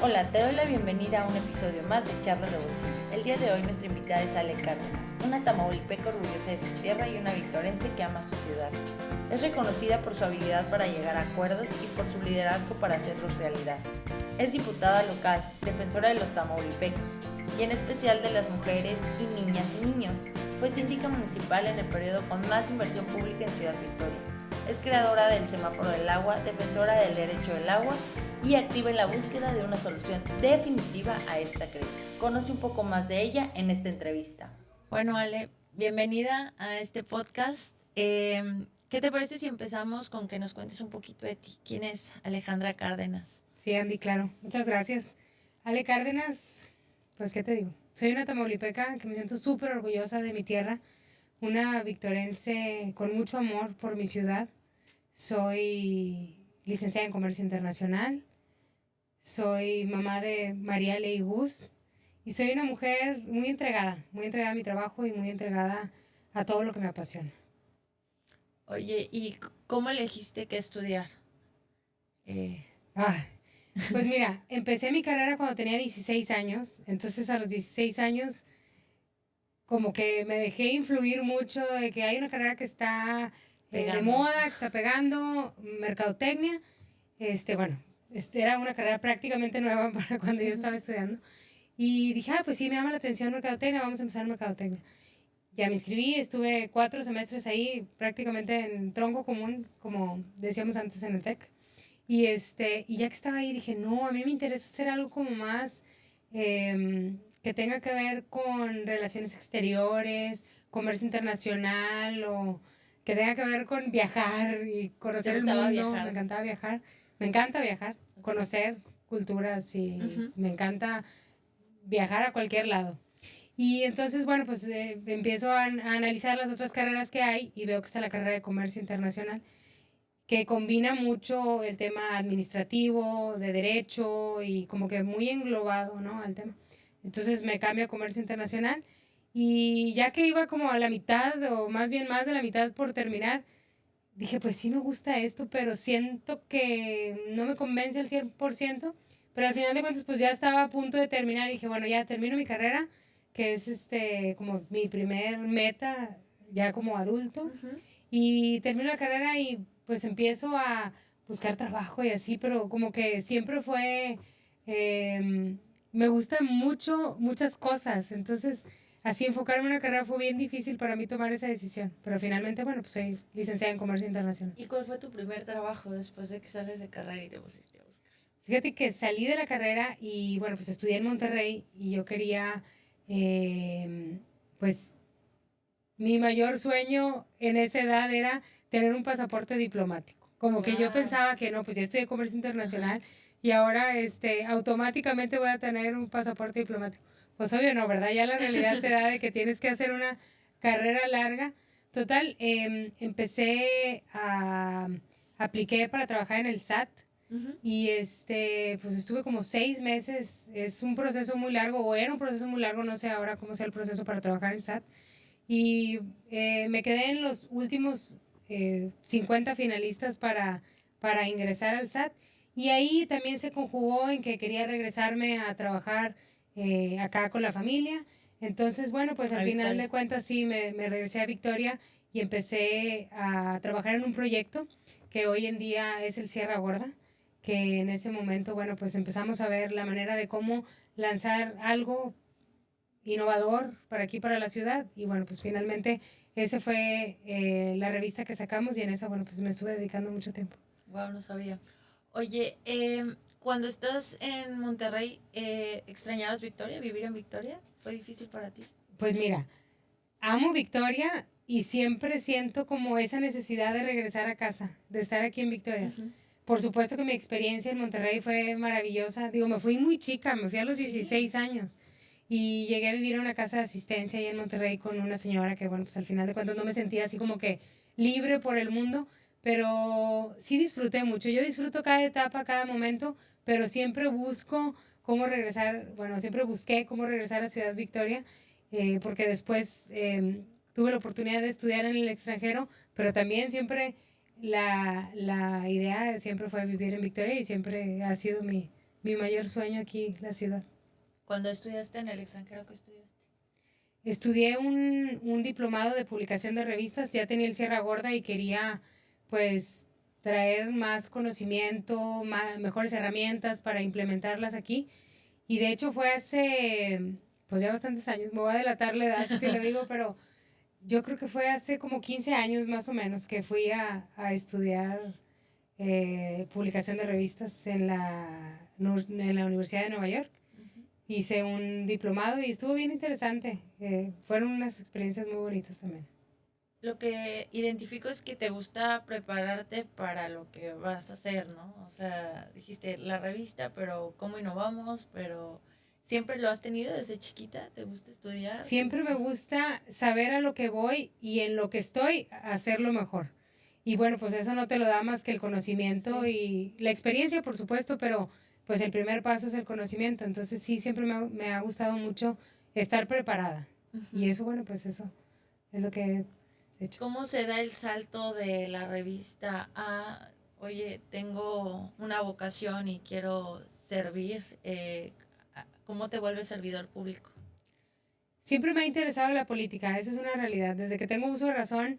Hola, te doy la bienvenida a un episodio más de Charlas de Bolsillo. El día de hoy nuestra invitada es Ale Cárdenas, una tamaulipeca orgullosa de su tierra y una victorense que ama su ciudad. Es reconocida por su habilidad para llegar a acuerdos y por su liderazgo para hacerlos realidad. Es diputada local, defensora de los tamaulipecos y en especial de las mujeres y niñas y niños. Fue síndica municipal en el periodo con más inversión pública en Ciudad Victoria. Es creadora del semáforo del agua, defensora del derecho del agua y activa en la búsqueda de una solución definitiva a esta crisis. Conoce un poco más de ella en esta entrevista. Bueno, Ale, bienvenida a este podcast. ¿Qué te parece si empezamos con que nos cuentes un poquito de ti? ¿Quién es Alejandra Cárdenas? Sí, Andy, claro. Muchas gracias. Ale Cárdenas, pues, ¿qué te digo? Soy una tamaulipeca que me siento súper orgullosa de mi tierra, una victorense con mucho amor por mi ciudad. Soy licenciada en Comercio Internacional, soy mamá de María Ley Gus y soy una mujer muy entregada a mi trabajo y muy entregada a todo lo que me apasiona. Oye, ¿y cómo elegiste qué estudiar? Ah, pues mira, empecé mi carrera cuando tenía 16 años, entonces a los 16 años como que me dejé influir mucho de que hay una carrera que está de moda, que está pegando, mercadotecnia. Bueno, era una carrera prácticamente nueva para cuando yo estaba estudiando. Y dije, pues sí, me llama la atención mercadotecnia, vamos a empezar en mercadotecnia. Ya me inscribí, estuve 4 semestres ahí, prácticamente en tronco común, como decíamos antes en el TEC. Y ya que estaba ahí dije, no, a mí me interesa hacer algo como más que tenga que ver con relaciones exteriores, comercio internacional o que tenga que ver con viajar y conocer el mundo. Viajar? Me encantaba viajar. Me encanta viajar, conocer culturas y me encanta viajar a cualquier lado. Y entonces, bueno, pues empiezo a analizar las otras carreras que hay y veo que está la carrera de comercio internacional que combina mucho el tema administrativo, de derecho y como que muy englobado, ¿no? Al tema. Entonces me cambio a comercio internacional y ya que iba como a la mitad o más bien más de la mitad por terminar, dije, pues sí me gusta esto, pero siento que no me convence al 100%, pero al final de cuentas pues ya estaba a punto de terminar y dije, bueno, ya termino mi carrera, que es como mi primer meta ya como adulto. Y termino la carrera y pues empiezo a buscar trabajo y así, pero como que siempre fue, me gustan mucho, muchas cosas, entonces así enfocarme en una carrera fue bien difícil para mí tomar esa decisión, pero finalmente, bueno, pues soy licenciada en Comercio Internacional. ¿Y cuál fue tu primer trabajo después de que sales de carrera y te pusiste a buscar? Fíjate que salí de la carrera y bueno, pues estudié en Monterrey y yo quería, pues mi mayor sueño en esa edad era tener un pasaporte diplomático. Como que yo pensaba que no, pues ya estudié comercio internacional y ahora automáticamente voy a tener un pasaporte diplomático. Pues obvio no, ¿verdad? Ya la realidad te da de que tienes que hacer una carrera larga. Total, empecé a apliqué para trabajar en el SAT y pues estuve como 6 meses. Es un proceso muy largo o era un proceso muy largo, no sé ahora cómo sea el proceso para trabajar en SAT y me quedé en los últimos 50 finalistas para ingresar al SAT y ahí también se conjugó en que quería regresarme a trabajar acá con la familia. Entonces, bueno, pues al final de cuentas sí, me regresé a Victoria y empecé a trabajar en un proyecto que hoy en día es el Sierra Gorda, que en ese momento, bueno, pues empezamos a ver la manera de cómo lanzar algo innovador para aquí, para la ciudad. Y bueno, pues finalmente ese fue la revista que sacamos y en esa, bueno, pues me estuve dedicando mucho tiempo. Wow, no sabía. Oye, cuando estás en Monterrey, ¿extrañabas Victoria, vivir en Victoria? ¿Fue difícil para ti? Pues mira, amo Victoria y siempre siento como esa necesidad de regresar a casa, de estar aquí en Victoria. Por supuesto que mi experiencia en Monterrey fue maravillosa. Digo, me fui muy chica, me fui a los 16 años y llegué a vivir en una casa de asistencia ahí en Monterrey con una señora que, bueno, pues al final de cuentas no me sentía así como que libre por el mundo, pero sí disfruté mucho. Yo disfruto cada etapa, cada momento, pero siempre busco cómo regresar, bueno, siempre busqué cómo regresar a Ciudad Victoria, porque después tuve la oportunidad de estudiar en el extranjero, pero también siempre la idea siempre fue vivir en Victoria y siempre ha sido mi mayor sueño aquí, la ciudad. Cuando estudiaste en el extranjero, ¿qué estudiaste? Estudié un diplomado de publicación de revistas, ya tenía el Sierra Gorda y quería pues traer más conocimiento, mejores herramientas para implementarlas aquí. Y de hecho fue hace pues ya bastantes años, me voy a delatar la edad si lo digo, pero yo creo que fue hace como 15 años más o menos que fui a estudiar publicación de revistas en la Universidad de Nueva York. Hice un diplomado y estuvo bien interesante. Fueron unas experiencias muy bonitas también. Lo que identifico es que te gusta prepararte para lo que vas a hacer, ¿no? O sea, dijiste la revista, pero ¿cómo innovamos? Pero ¿siempre lo has tenido desde chiquita? ¿Te gusta estudiar? ¿Te Siempre gusta? me gusta saber a lo que voy y en lo que estoy hacerlo mejor. Y bueno, pues eso no te lo da más que el conocimiento Sí. y la experiencia, por supuesto, pero pues el primer paso es el conocimiento. Entonces sí, siempre me ha gustado mucho estar preparada. Y Ujú. eso, bueno, pues eso es lo que he hecho. ¿Cómo se da el salto de la revista a, oye, tengo una vocación y quiero servir? ¿Cómo te vuelves servidor público? Siempre me ha interesado la política, esa es una realidad. Desde que tengo uso de razón,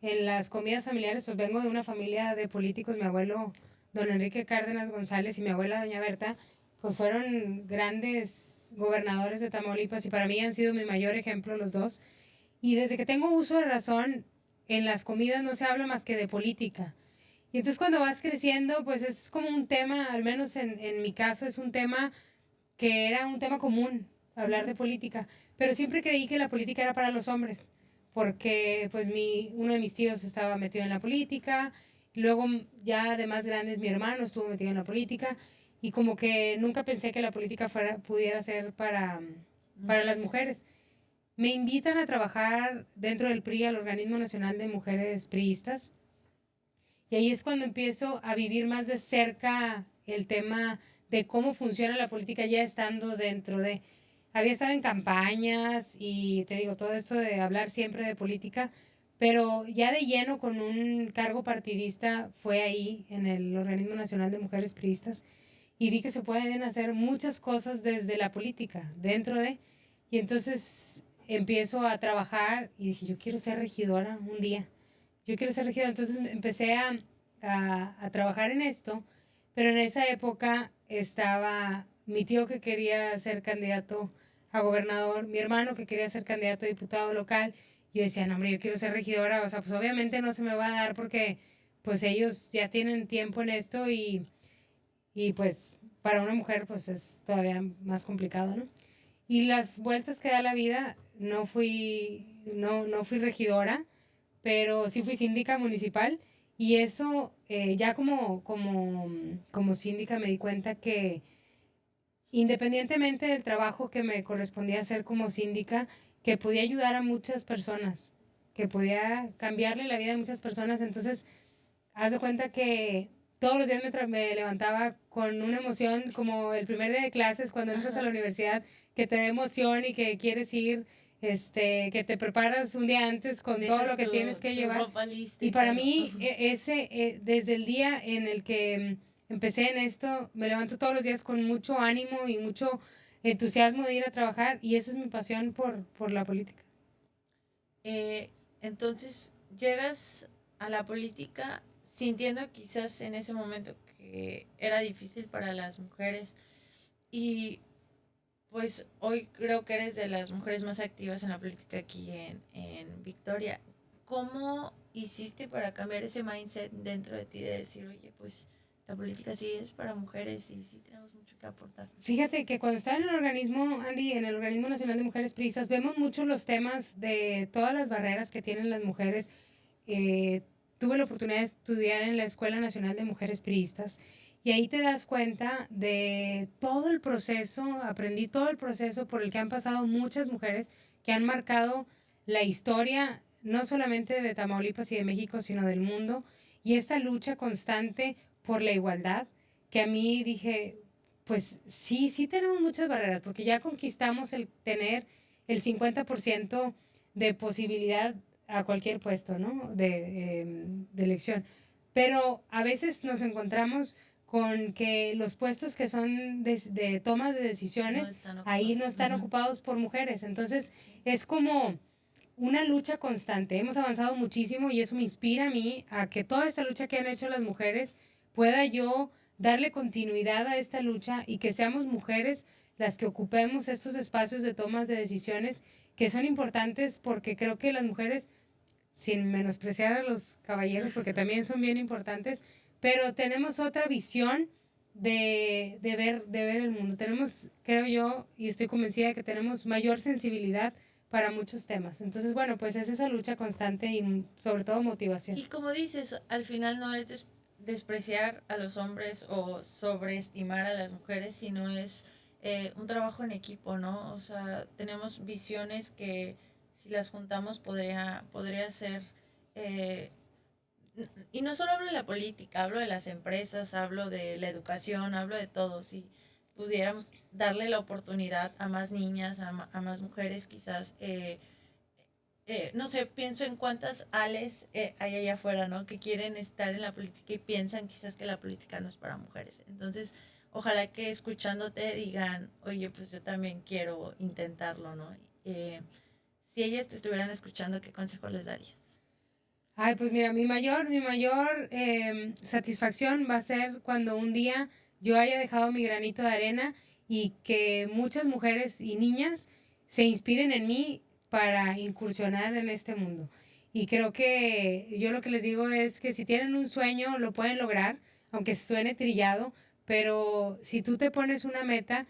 en las comidas familiares, pues vengo de una familia de políticos. Mi abuelo, don Enrique Cárdenas González, y mi abuela, doña Berta, pues fueron grandes gobernadores de Tamaulipas y para mí han sido mi mayor ejemplo los dos. Y desde que tengo uso de razón, en las comidas no se habla más que de política. Y entonces cuando vas creciendo, pues es como un tema, al menos en mi caso, es un tema que era un tema común, hablar Ujú. de política, pero siempre creí que la política era para los hombres, porque pues uno de mis tíos estaba metido en la política, y luego ya de más grandes mi hermano estuvo metido en la política, y como que nunca pensé que la política pudiera ser para las Mujeres. mujeres. Me invitan a trabajar dentro del PRI, al Organismo Nacional de Mujeres Priistas, y ahí es cuando empiezo a vivir más de cerca el tema de cómo funciona la política ya estando dentro de... Había estado en campañas y te digo, todo esto de hablar siempre de política, pero ya de lleno con un cargo partidista fue ahí en el Organismo Nacional de Mujeres Priistas y vi que se pueden hacer muchas cosas desde la política, dentro de... Y entonces empiezo a trabajar y dije, yo quiero ser regidora un día, yo quiero ser regidora. Entonces empecé a trabajar en esto, pero en esa época estaba mi tío que quería ser candidato a gobernador, mi hermano que quería ser candidato a diputado local. Yo decía, no, hombre, yo quiero ser regidora, o sea, pues obviamente no se me va a dar porque pues ellos ya tienen tiempo en esto y pues para una mujer pues es todavía más complicado, ¿no? Y las vueltas que da la vida, no fui regidora, pero sí fui síndica municipal y eso ya como síndica me di cuenta que independientemente del trabajo que me correspondía hacer como síndica, que podía ayudar a muchas personas, que podía cambiarle la vida a muchas personas. Entonces, haz de cuenta que todos los días me levantaba con una emoción, como el primer día de clases, cuando entras a la Ajá. universidad, que te da emoción y que quieres ir, que te preparas un día antes con todo lo Dejas que tienes que tu llevar. ropa lista Y y para todo. mí, desde el día en el que empecé en esto, me levanto todos los días con mucho ánimo y mucho entusiasmo de ir a trabajar y esa es mi pasión por la política. Eh, entonces, llegas a la política sintiendo quizás en ese momento que era difícil para las mujeres y pues hoy creo que eres de las mujeres más activas en la política aquí en Victoria. ¿Cómo hiciste para cambiar ese mindset dentro de ti de decir, oye, pues la política sí es para mujeres y sí tenemos mucho que aportar? Fíjate que cuando estaba en el organismo, Andy, en el Organismo Nacional de Mujeres Priistas, vemos mucho los temas de todas las barreras que tienen las mujeres. Eh, Tuve la oportunidad de estudiar en la Escuela Nacional de Mujeres Priistas y ahí te das cuenta de todo el proceso, aprendí todo el proceso por el que han pasado muchas mujeres que han marcado la historia, no solamente de Tamaulipas y de México, sino del mundo, y esta lucha constante por la igualdad, que a mí dije, pues sí, sí tenemos muchas barreras, porque ya conquistamos el tener el 50% de posibilidad a cualquier puesto, ¿no? De elección. Pero a veces nos encontramos con que los puestos que son de tomas de decisiones, ahí no están ocupados por mujeres. Entonces, es como una lucha constante. Hemos avanzado muchísimo y eso me inspira a mí a que toda esta lucha que han hecho las mujeres pueda yo darle continuidad a esta lucha y que seamos mujeres las que ocupemos estos espacios de tomas de decisiones que son importantes, porque creo que las mujeres, sin menospreciar a los caballeros, porque también son bien importantes, pero tenemos otra visión de ver el mundo. Tenemos, creo yo, y estoy convencida de que tenemos mayor sensibilidad para muchos temas. Entonces, bueno, pues es esa lucha constante y sobre todo motivación. Y como dices, al final no es despreciar a los hombres o sobreestimar a las mujeres, sino es un trabajo en equipo, ¿no? O sea, tenemos visiones que si las juntamos podría ser... eh, y no solo hablo de la política, hablo de las empresas, hablo de la educación, hablo de todo. Si pudiéramos darle la oportunidad a más niñas, a más mujeres, quizás, no sé, pienso en cuántas Ales hay allá afuera, ¿no? Que quieren estar en la política y piensan quizás que la política no es para mujeres. Entonces, ojalá que escuchándote digan, oye, pues yo también quiero intentarlo, ¿no? Si ellas te estuvieran escuchando, ¿qué consejo les darías? Ay, pues mira, mi mayor satisfacción va a ser cuando un día yo haya dejado mi granito de arena y que muchas mujeres y niñas se inspiren en mí para incursionar en este mundo. Y creo que yo lo que les digo es que si tienen un sueño, lo pueden lograr, aunque suene trillado, pero si tú te pones una meta,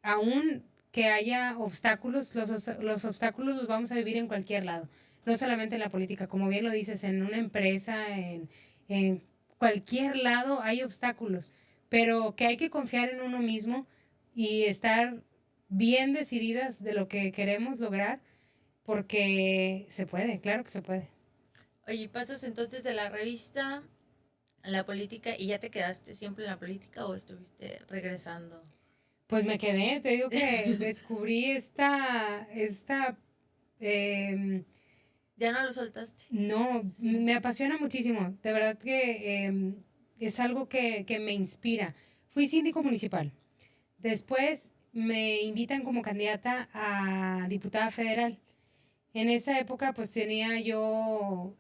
aún que haya obstáculos, los obstáculos los vamos a vivir en cualquier lado, no solamente en la política, como bien lo dices, en una empresa, en cualquier lado hay obstáculos, pero que hay que confiar en uno mismo y estar bien decididas de lo que queremos lograr, porque se puede, claro que se puede. Oye, ¿pasas entonces de la revista a la política y ya te quedaste siempre en la política o estuviste regresando? Pues me quedé, te digo que descubrí eh, ¿Ya no lo soltaste? no, Sí. me apasiona muchísimo. De verdad que es algo que me inspira. Fui síndico municipal. Después me invitan como candidata a diputada federal. En esa época pues tenía yo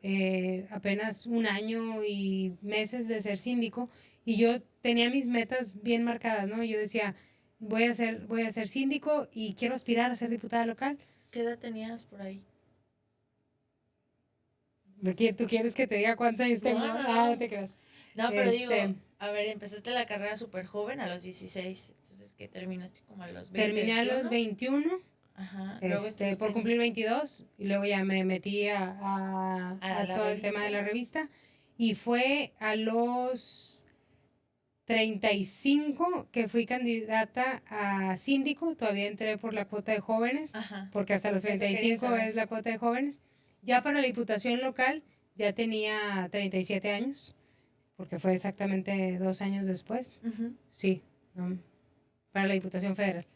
apenas un año y meses de ser síndico y yo tenía mis metas bien marcadas, ¿no? Yo decía, voy a ser síndico y quiero aspirar a ser diputada local. ¿Qué edad tenías por ahí? ¿Tú quieres que te diga cuántos años No, tengo? no, Ah, no no. te creas. No, pero digo, Este, a ver, empezaste la carrera súper joven, a los 16. Entonces, ¿qué terminaste como a los 20, terminé a los 21? 21, Ajá. Luego por estuviste cumplir 22, y luego ya me metí a a la todo el tema de revista. la revista. Y fue a los 35 que fui candidata a síndico, todavía entré por la cuota de jóvenes, Ajá. porque hasta los Eso quería 35 saber. es la cuota de jóvenes. Ya para la diputación local ya tenía 37 años, porque fue exactamente 2 años después. Ujú. Sí, no, para la Diputación Federal.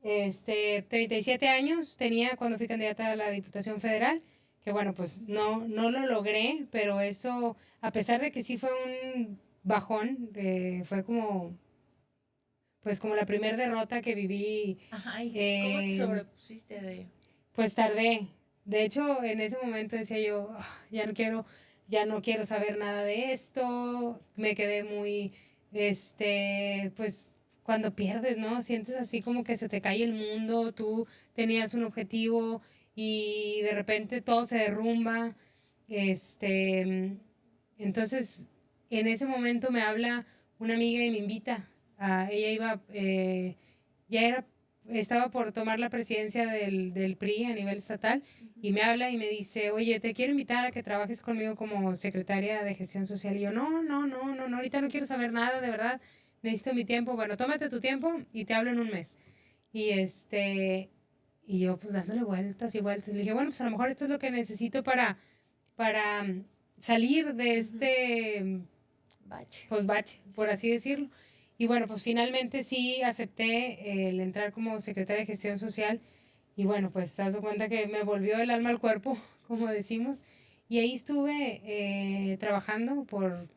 37 años tenía cuando fui candidata a la Diputación Federal, que bueno, pues no lo logré, pero eso, a pesar de que sí fue un bajón, fue como, pues como la primera derrota que viví, Ajá. ¿Y cómo te eh, sobrepusiste de...? pues tardé. De hecho, en ese momento decía yo, "Ah, ya no quiero saber nada de esto". Me quedé muy, pues cuando pierdes, ¿no? Sientes así como que se te cae el mundo, tú tenías un objetivo y de repente todo se derrumba. Entonces, en ese momento me habla una amiga y me invita. Ella ya estaba por tomar la presidencia del PRI a nivel estatal Ujú. y me habla y me dice, oye, te quiero invitar a que trabajes conmigo como secretaria de gestión social. Y yo, no, no, no, no, no, ahorita no quiero saber nada, de verdad, necesito mi tiempo. Bueno, tómate tu tiempo y te hablo en un mes. Y y yo pues dándole vueltas y vueltas. Le dije, bueno, pues a lo mejor esto es lo que necesito para salir de Ujú. Bache. pues bache, por Sí. así decirlo. Y bueno, pues finalmente sí acepté el entrar como secretaria de gestión social y bueno, pues te das cuenta que me volvió el alma al cuerpo, como decimos. Y ahí estuve trabajando por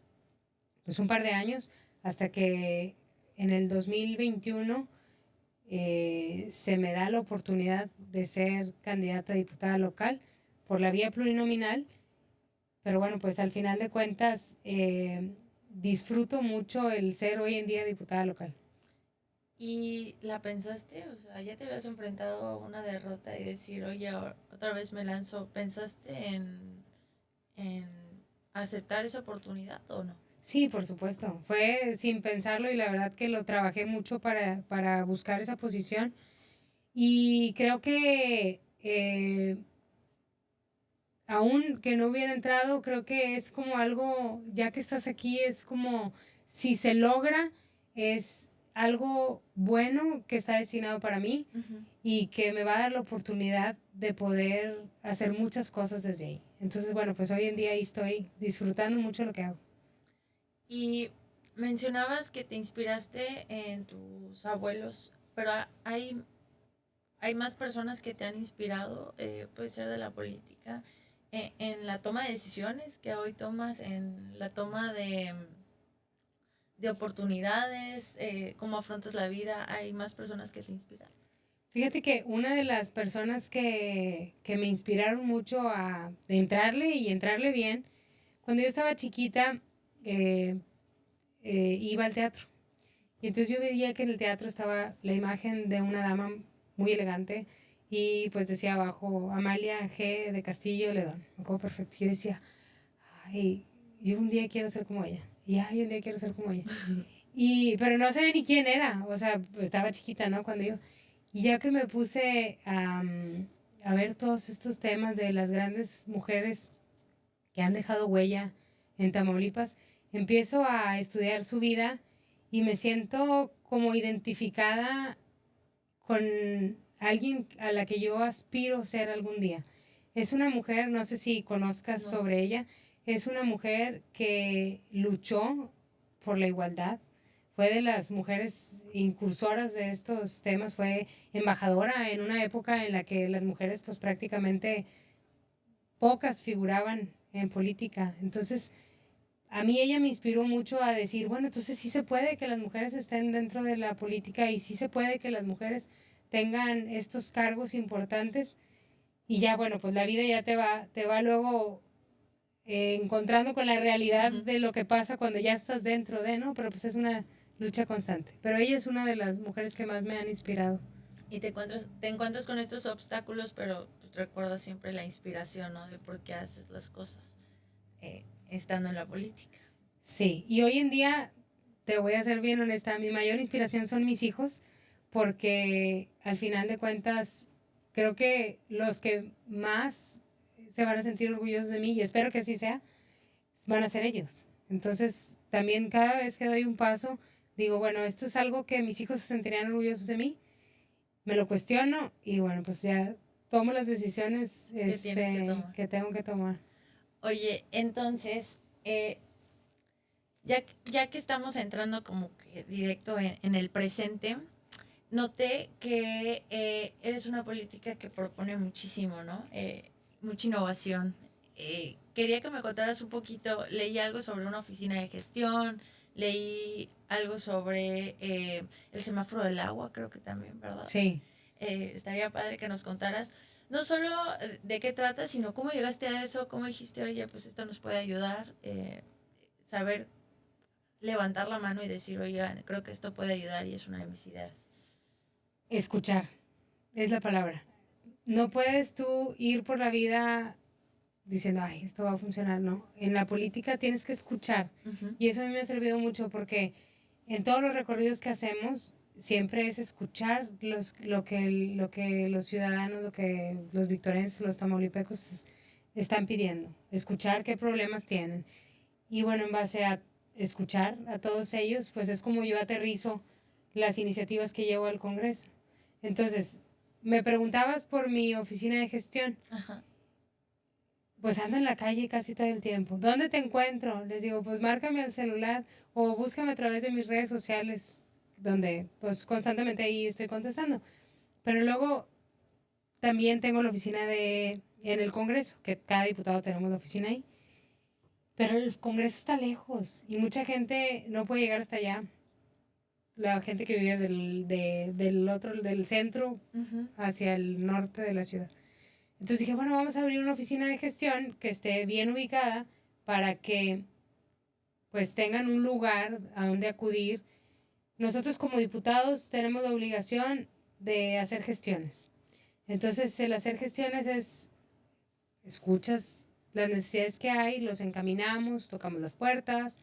pues un par de años hasta que en el 2021 se me da la oportunidad de ser candidata a diputada local por la vía plurinominal, pero bueno, pues al final de cuentas disfruto mucho el ser hoy en día diputada local. ¿Y la pensaste? O sea, ya te habías enfrentado a una derrota y decir, oye, otra vez me lanzo. ¿Pensaste en aceptar esa oportunidad o no? Sí, por supuesto. Fue sin pensarlo y la verdad que lo trabajé mucho para buscar esa posición. Y creo que aún que no hubiera entrado, creo que es como algo, ya que estás aquí, es como si se logra, es algo bueno que está destinado para mí y que me va a dar la oportunidad de poder hacer muchas cosas desde ahí. Entonces, bueno, pues hoy en día ahí estoy disfrutando mucho lo que hago. Y mencionabas que te inspiraste en tus abuelos, pero hay más personas que te han inspirado, puede ser de la política, en la toma de decisiones que hoy tomas, en la toma de oportunidades, cómo afrontas la vida. Hay más personas que te inspiran. Fíjate que una de las personas que me inspiraron mucho a entrarle y entrarle bien, cuando yo estaba chiquita, eh, iba al teatro. Y entonces yo veía que en el teatro estaba la imagen de una dama muy elegante y pues decía abajo Amalia G. de Castillo Ledón. Me acuerdo perfecto. Yo decía, ay, yo un día quiero ser como ella. Y ay, un día quiero ser como ella. Pero no sabía ni quién era. O sea, estaba chiquita, ¿no? Cuando yo... Y ya que me puse a ver todos estos temas de las grandes mujeres que han dejado huella en Tamaulipas, empiezo a estudiar su vida y me siento como identificada con alguien a la que yo aspiro ser algún día. Es una mujer, no sé si conozcas No. sobre ella, es una mujer que luchó por la igualdad, fue de las mujeres incursoras de estos temas, fue embajadora en una época en la que las mujeres pues prácticamente pocas figuraban en política. Entonces, a mí ella me inspiró mucho a decir, bueno, entonces sí se puede que las mujeres estén dentro de la política y sí se puede que las mujeres tengan estos cargos importantes. Y ya, bueno, pues la vida ya te va luego encontrando con la realidad de lo que pasa cuando ya estás dentro de, ¿no? Pero pues es una lucha constante. Pero ella es una de las mujeres que más me han inspirado. Y te encuentras con estos obstáculos, pero pues, recuerdas siempre la inspiración, ¿no? De por qué haces las cosas estando en la política. Sí, y hoy en día, te voy a ser bien honesta, mi mayor inspiración son mis hijos, porque al final de cuentas, creo que los que más se van a sentir orgullosos de mí, y espero que así sea, van a ser ellos. Entonces, también cada vez que doy un paso, digo, bueno, esto es algo que mis hijos se sentirían orgullosos de mí, me lo cuestiono y bueno, pues ya tomo las decisiones Que tienes que tomar. que tengo que tomar. Oye, entonces, ya que estamos entrando como que directo en el presente, noté que eres una política que propone muchísimo, ¿no? Mucha innovación. Quería que me contaras un poquito, leí algo sobre una oficina de gestión, leí algo sobre el semáforo del agua, creo que también, ¿verdad? Sí. Estaría padre que nos contaras no solo de qué trata, sino cómo llegaste a eso, cómo dijiste, oye, pues esto nos puede ayudar, saber levantar la mano y decir, oigan, creo que esto puede ayudar y es una de mis ideas. Escuchar es la palabra. No puedes tú ir por la vida diciendo, ay, esto va a funcionar, no. En la política tienes que escuchar. Y eso a mí me ha servido mucho porque en todos los recorridos que hacemos, siempre es escuchar lo que los ciudadanos, lo que los victorenses, los tamaulipecos están pidiendo. Escuchar qué problemas tienen. Y bueno, en base a escuchar a todos ellos, pues es como yo aterrizo las iniciativas que llevo al Congreso. Entonces, me preguntabas por mi oficina de gestión. Ajá. Pues ando en la calle casi todo el tiempo. ¿Dónde te encuentro? Les digo, pues márcame al celular o búscame a través de mis redes sociales, donde pues constantemente ahí estoy contestando. Pero luego también tengo la oficina en el Congreso, que cada diputado tenemos la oficina ahí. Pero el Congreso está lejos y mucha gente no puede llegar hasta allá. La gente que vive del centro hacia el norte de la ciudad. Entonces dije, bueno, vamos a abrir una oficina de gestión que esté bien ubicada para que pues tengan un lugar a donde acudir. Nosotros como diputados tenemos la obligación de hacer gestiones. Entonces el hacer gestiones es, escuchas las necesidades que hay, los encaminamos, tocamos las puertas.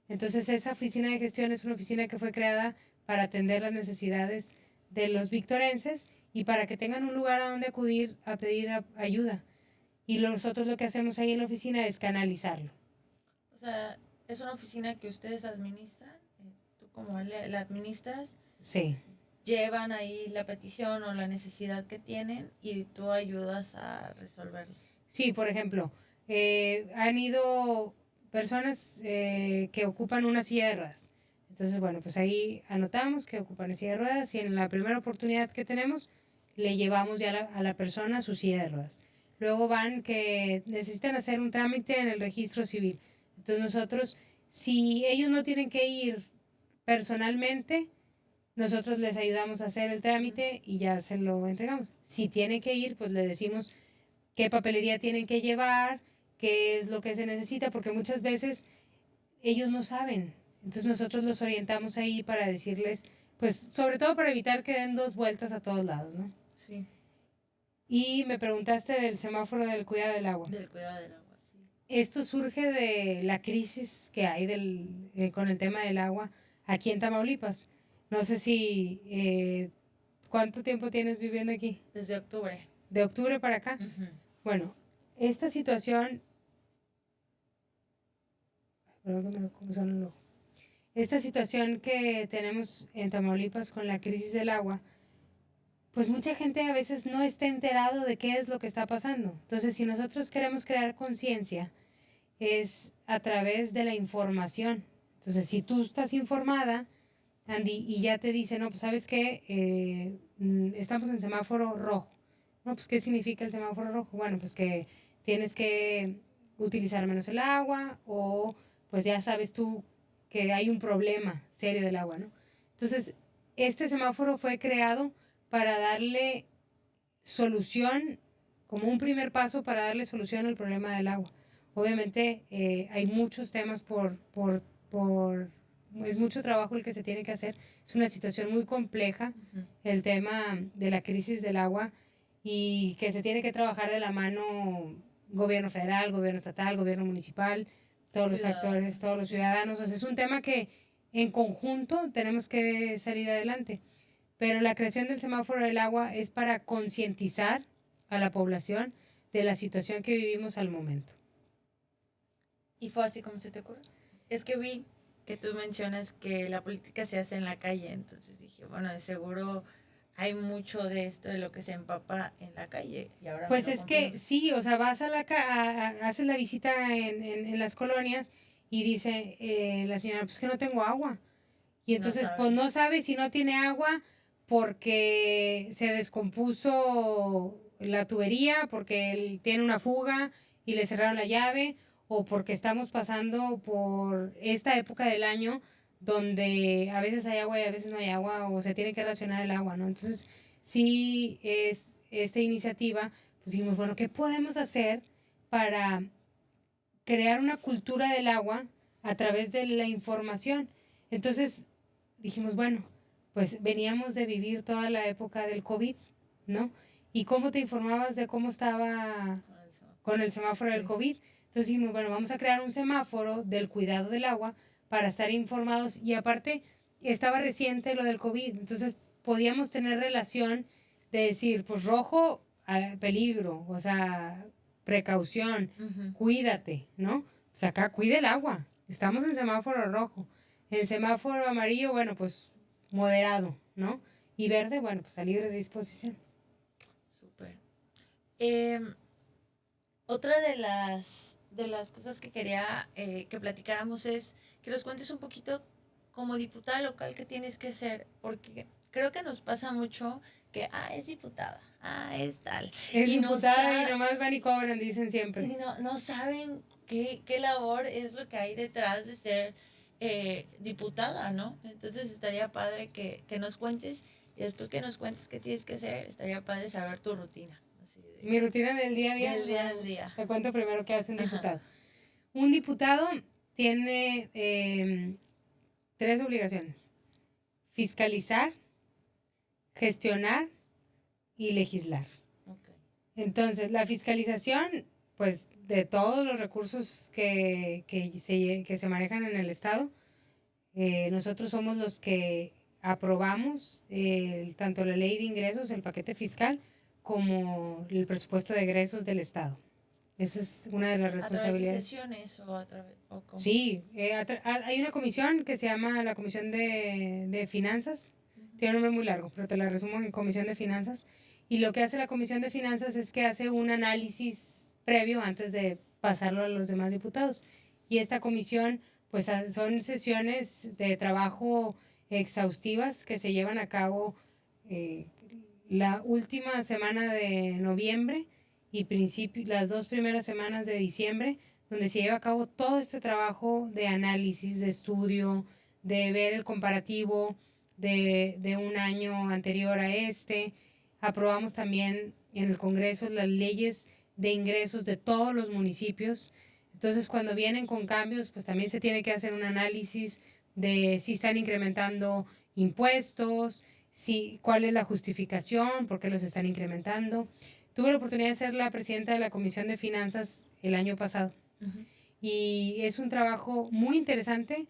Entonces esa oficina de gestión es una oficina que fue creada para atender las necesidades de los victorenses y para que tengan un lugar a donde acudir a pedir ayuda. Y nosotros lo que hacemos ahí en la oficina es canalizarlo. O sea, es una oficina que ustedes administran, tú como la administras. Sí. Llevan ahí la petición o la necesidad que tienen y tú ayudas a resolverlo. Sí, por ejemplo, han ido personas que ocupan una silla de ruedas. Entonces, bueno, pues ahí anotamos que ocupan una silla de ruedas y en la primera oportunidad que tenemos le llevamos ya a la persona su silla de ruedas. Luego van que necesitan hacer un trámite en el registro civil. Entonces nosotros, si ellos no tienen que ir personalmente, nosotros les ayudamos a hacer el trámite y ya se lo entregamos. Si tienen que ir, pues le decimos qué papelería tienen que llevar, qué es lo que se necesita, porque muchas veces ellos no saben. Entonces nosotros los orientamos ahí para decirles, pues sobre todo para evitar que den dos vueltas a todos lados, ¿no? Sí. Y me preguntaste del semáforo del cuidado del agua. Del cuidado del agua, sí. Esto surge de la crisis que hay con el tema del agua aquí en Tamaulipas. No sé si, ¿cuánto tiempo tienes viviendo aquí? Desde octubre. ¿De octubre para acá? Bueno, esta situación... Perdón que me comenzó en el ojo. Esta situación que tenemos en Tamaulipas con la crisis del agua, pues mucha gente a veces no está enterado de qué es lo que está pasando. Entonces, si nosotros queremos crear conciencia, es a través de la información. Entonces, si tú estás informada, Andy, y ya te dice, no, pues sabes qué, estamos en semáforo rojo. No, pues ¿qué significa el semáforo rojo? Bueno, pues que tienes que utilizar menos el agua o pues ya sabes tú que hay un problema serio del agua, ¿no? Entonces, este semáforo fue creado para darle solución, como un primer paso para darle solución al problema del agua. Obviamente hay muchos temas es mucho trabajo el que se tiene que hacer. Es una situación muy compleja, el tema de la crisis del agua y que se tiene que trabajar de la mano gobierno federal, gobierno estatal, gobierno municipal, todos los actores, todos los ciudadanos. O sea, es un tema que en conjunto tenemos que salir adelante. Pero la creación del semáforo del agua es para concientizar a la población de la situación que vivimos al momento. ¿Y fue así como se te ocurrió? Es que vi que tú mencionas que la política se hace en la calle, entonces dije, bueno, de seguro hay mucho de esto de lo que se empapa en la calle. Y ahora pues es que sí, o sea, vas haces la visita en las colonias y dice la señora, pues que no tengo agua. Y entonces, pues no sabe si no tiene agua porque se descompuso la tubería, porque él tiene una fuga y le cerraron la llave, o porque estamos pasando por esta época del año donde a veces hay agua y a veces no hay agua, o se tiene que racionar el agua, ¿no? Entonces, sí es esta iniciativa, pues dijimos, bueno, ¿qué podemos hacer para crear una cultura del agua a través de la información? Entonces dijimos, bueno, pues veníamos de vivir toda la época del COVID, ¿no? ¿Y cómo te informabas de cómo estaba con el semáforo del COVID? Entonces dijimos, bueno, vamos a crear un semáforo del cuidado del agua para estar informados y aparte estaba reciente lo del COVID, entonces podíamos tener relación de decir, pues rojo, peligro, o sea, precaución, cuídate, ¿no? Pues acá cuida el agua, estamos en semáforo rojo. El semáforo amarillo, bueno, pues moderado, ¿no? Y verde, bueno, pues a libre disposición. Súper. Otra de las cosas que quería que platicáramos es que nos cuentes un poquito como diputada local qué tienes que hacer, porque creo que nos pasa mucho que, es diputada, es tal. Es diputada y nomás van y cobran, dicen siempre. Y no saben qué labor es lo que hay detrás de ser diputada, ¿no? Entonces estaría padre que nos cuentes y después que nos cuentes qué tienes que hacer, estaría padre saber tu rutina. Así Mi rutina del día a día. Del día al día. Te cuento primero qué hace un diputado. Ajá. Un diputado tiene 3 obligaciones: fiscalizar, gestionar y legislar. Okay. Entonces, la fiscalización, pues, de todos los recursos que se manejan en el Estado, nosotros somos los que aprobamos tanto la ley de ingresos, el paquete fiscal, como el presupuesto de egresos del Estado. Esa es una de las responsabilidades. ¿A través de sesiones o a través o cómo? Sí, hay una comisión que se llama la Comisión de Finanzas. Tiene un nombre muy largo, pero te la resumo en Comisión de Finanzas. Y lo que hace la Comisión de Finanzas es que hace un análisis previo antes de pasarlo a los demás diputados. Y esta comisión, pues son sesiones de trabajo exhaustivas que se llevan a cabo la última semana de noviembre y las 2 primeras semanas de diciembre, donde se lleva a cabo todo este trabajo de análisis, de estudio, de ver el comparativo de un año anterior a este. Aprobamos también en el Congreso las leyes de ingresos de todos los municipios. Entonces, cuando vienen con cambios, pues también se tiene que hacer un análisis de si están incrementando impuestos, cuál es la justificación, por qué los están incrementando. Tuve la oportunidad de ser la presidenta de la Comisión de Finanzas el año pasado. Y es un trabajo muy interesante,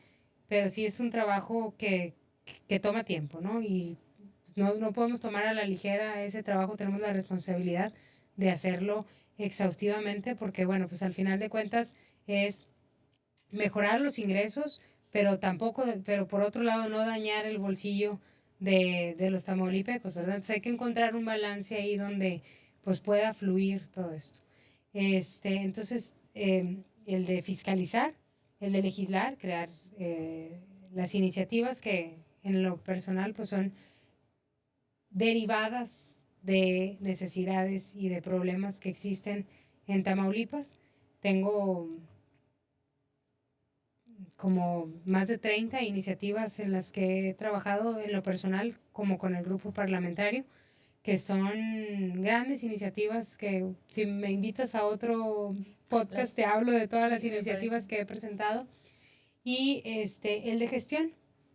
pero sí es un trabajo que toma tiempo, ¿no? Y no podemos tomar a la ligera ese trabajo, tenemos la responsabilidad de hacerlo exhaustivamente porque, bueno, pues al final de cuentas es mejorar los ingresos, pero pero por otro lado no dañar el bolsillo de los tamaulipecos, ¿verdad? Entonces hay que encontrar un balance ahí donde pues pueda fluir todo esto. Entonces, el de fiscalizar, el de legislar, crear las iniciativas que en lo personal pues son derivadas de necesidades y de problemas que existen en Tamaulipas. Tengo como más de 30 iniciativas en las que he trabajado en lo personal como con el grupo parlamentario, que son grandes iniciativas que si me invitas a otro podcast te hablo de todas las iniciativas que he presentado. Y el de gestión.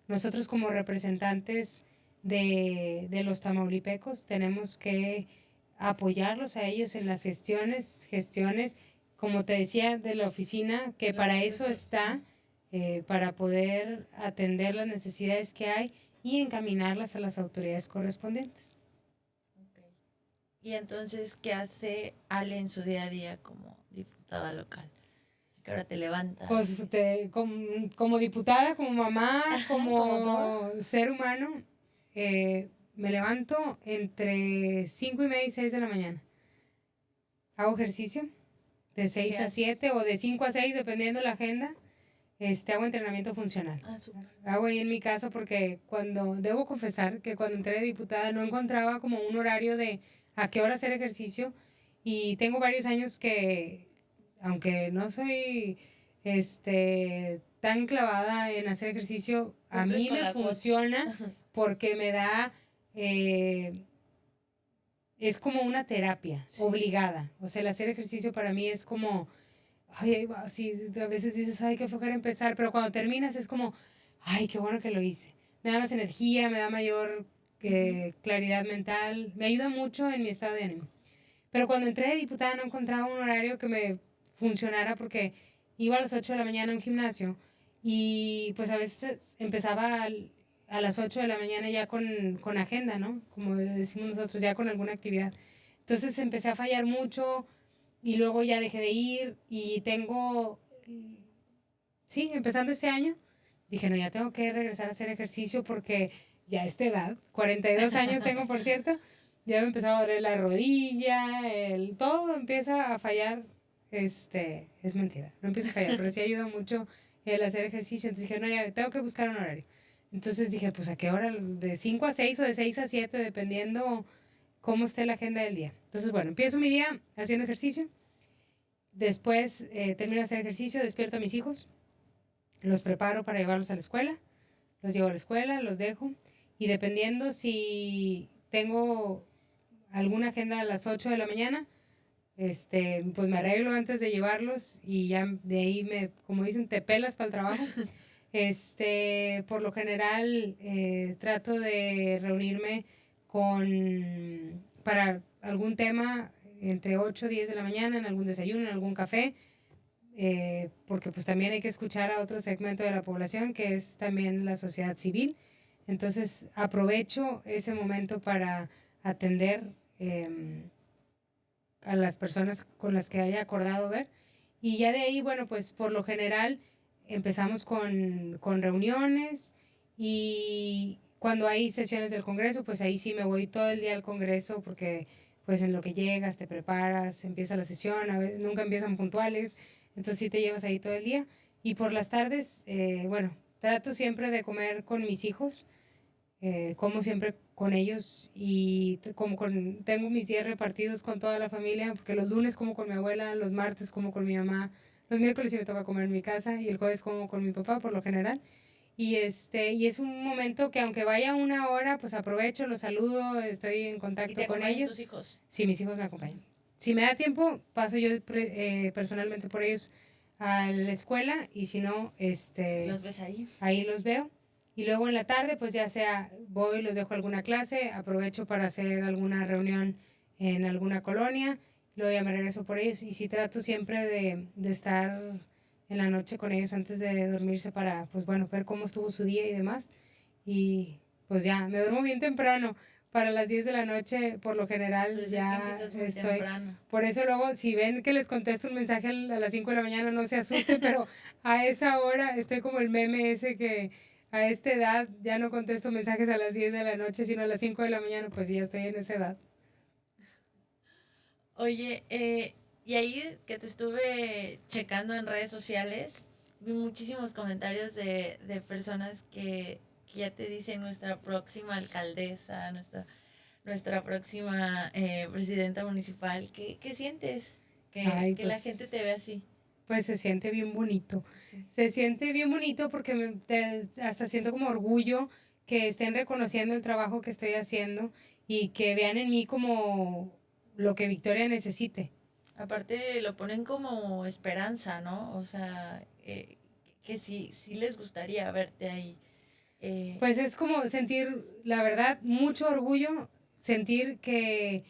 Nosotros como representantes de los tamaulipecos tenemos que apoyarlos a ellos en las gestiones, como te decía, de la oficina, que para eso está, para poder atender las necesidades que hay y encaminarlas a las autoridades correspondientes. Okay. Y entonces, ¿qué hace Ale en su día a día como diputada local? ¿A qué hora te levantas? Pues como diputada, como mamá, como ser humano, me levanto entre 5:30 y 6 de la mañana. Hago ejercicio de 6 a 7 o de 5 a 6, dependiendo la agenda. Hago entrenamiento funcional. Hago ahí en mi casa porque debo confesar que cuando entré de diputada no encontraba como un horario de a qué hora hacer ejercicio y tengo varios años que, aunque no soy tan clavada en hacer ejercicio, a mí me funciona porque me da, es como una terapia obligada. O sea, el hacer ejercicio para mí es como, ay, ahí va, sí, a veces dices, ay, qué flojera empezar, pero cuando terminas es como, ay, qué bueno que lo hice. Me da más energía, me da mayor claridad mental, me ayuda mucho en mi estado de ánimo. Pero cuando entré de diputada no encontraba un horario que me funcionara porque iba a las 8 de la mañana a un gimnasio y pues a veces empezaba a las 8 de la mañana ya con agenda, ¿no? Como decimos nosotros, ya con alguna actividad. Entonces empecé a fallar mucho y luego ya dejé de ir y empezando este año, dije, no, ya tengo que regresar a hacer ejercicio porque ya a esta edad, 42 años tengo, por cierto, ya me empezó a doler la rodilla, todo empieza a fallar. Es mentira, no empieza a fallar, pero sí ayuda mucho el hacer ejercicio. Entonces dije, no, ya tengo que buscar un horario. Entonces dije, pues a qué hora, de 5 a 6 o de 6 a 7, dependiendo cómo esté la agenda del día. Entonces, bueno, empiezo mi día haciendo ejercicio. Después termino de hacer ejercicio, despierto a mis hijos, los preparo para llevarlos a la escuela, los llevo a la escuela, los dejo y dependiendo si tengo alguna agenda a las 8 de la mañana, pues me arreglo antes de llevarlos y ya de ahí como dicen, te pelas para el trabajo. Por lo general trato de reunirme para algún tema entre 8 y 10 de la mañana, en algún desayuno, en algún café, porque pues también hay que escuchar a otro segmento de la población que es también la sociedad civil. Entonces aprovecho ese momento para atender a las personas con las que haya acordado ver. Y ya de ahí, bueno, pues por lo general empezamos con reuniones y cuando hay sesiones del Congreso, pues ahí sí me voy todo el día al Congreso porque pues en lo que llegas, te preparas, empieza la sesión, a veces nunca empiezan puntuales, entonces sí te llevas ahí todo el día. Y por las tardes, bueno, trato siempre de comer con mis hijos, como siempre con ellos y tengo mis días repartidos con toda la familia, porque los lunes como con mi abuela, los martes como con mi mamá, los miércoles sí me toca comer en mi casa y el jueves como con mi papá por lo general. Y es un momento que aunque vaya una hora, pues aprovecho, los saludo, estoy en ¿Y contacto te con acompañan tus ellos. hijos? Sí, mis hijos me acompañan. Si me da tiempo, paso yo personalmente por ellos a la escuela y si no, ¿Los ves ahí? ahí los veo. Y luego en la tarde, pues ya sea voy, los dejo a alguna clase, aprovecho para hacer alguna reunión en alguna colonia, luego ya me regreso por ellos. Y sí trato siempre de estar en la noche con ellos antes de dormirse para, pues bueno, ver cómo estuvo su día y demás. Y pues ya, me duermo bien temprano. Para las 10 de la noche, por lo general, Pues es que ya empiezas muy estoy. temprano. Por eso luego, si ven que les contesto un mensaje a las 5 de la mañana, no se asusten, pero a esa hora estoy como el meme ese que a esta edad ya no contesto mensajes a las 10 de la noche, sino a las 5 de la mañana, pues ya estoy en esa edad. Oye, y ahí que te estuve checando en redes sociales, vi muchísimos comentarios de personas que ya te dicen nuestra próxima alcaldesa, nuestra próxima presidenta municipal. ¿Qué sientes? Ay, Que la gente pues, te ve así. pues se siente bien bonito. Sí. Se siente bien bonito porque hasta siento como orgullo que estén reconociendo el trabajo que estoy haciendo y que vean en mí como lo que Victoria necesite. Aparte lo ponen como esperanza, ¿no? O sea, que sí les gustaría verte ahí. Eh, Pues es como sentir, la verdad, mucho orgullo, sentir que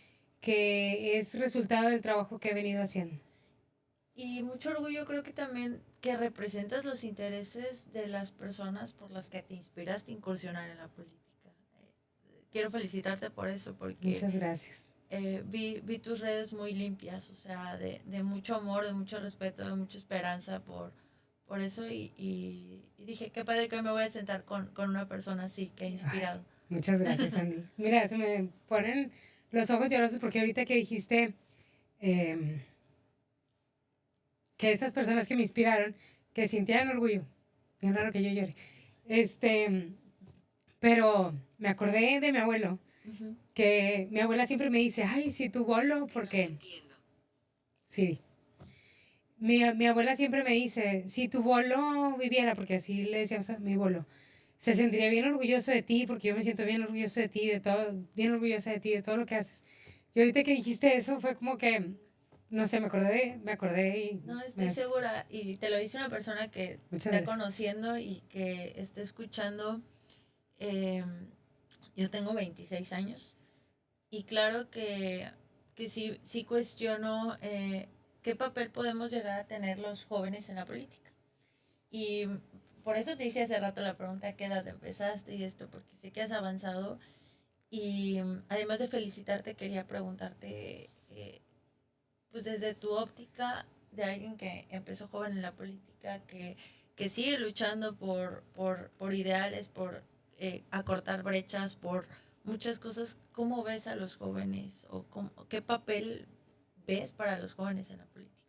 es resultado del trabajo que he venido haciendo. Y mucho orgullo creo que también que representas los intereses de las personas por las que te inspiraste a incursionar en la política. Quiero felicitarte por eso, porque Muchas gracias. vi tus redes muy limpias, o sea, de mucho amor, de mucho respeto, de mucha esperanza por eso y dije, qué padre que hoy me voy a sentar con una persona así, que ha Ay, inspirado. muchas gracias, Andy. Mira, se me ponen los ojos llorosos porque ahorita que dijiste eh, que estas personas que me inspiraron, que sintieran orgullo, bien raro que yo llore, pero me acordé de mi abuelo, Ujú. que mi abuela siempre me dice, ay, si tu bolo, porque, sí, mi abuela siempre me dice, si tu bolo viviera, porque así le decíamos a mi bolo, se sentiría bien orgulloso de ti, porque yo me siento bien orgulloso de ti, de todo, bien orgullosa de ti, de todo lo que haces. Y ahorita que dijiste eso, fue como que, no sé, me acordé y No, estoy segura, y te lo dice una persona que muchas está gracias. conociendo y que está escuchando. eh, yo tengo 26 años y claro que sí cuestiono qué papel podemos llegar a tener los jóvenes en la política. Y por eso te hice hace rato la pregunta, ¿a qué edad empezaste y esto? Porque sé que has avanzado y además de felicitarte, quería preguntarte, pues desde tu óptica de alguien que empezó joven en la política, que sigue luchando por ideales, por acortar brechas, por muchas cosas, ¿cómo ves a los jóvenes o qué papel ves para los jóvenes en la política?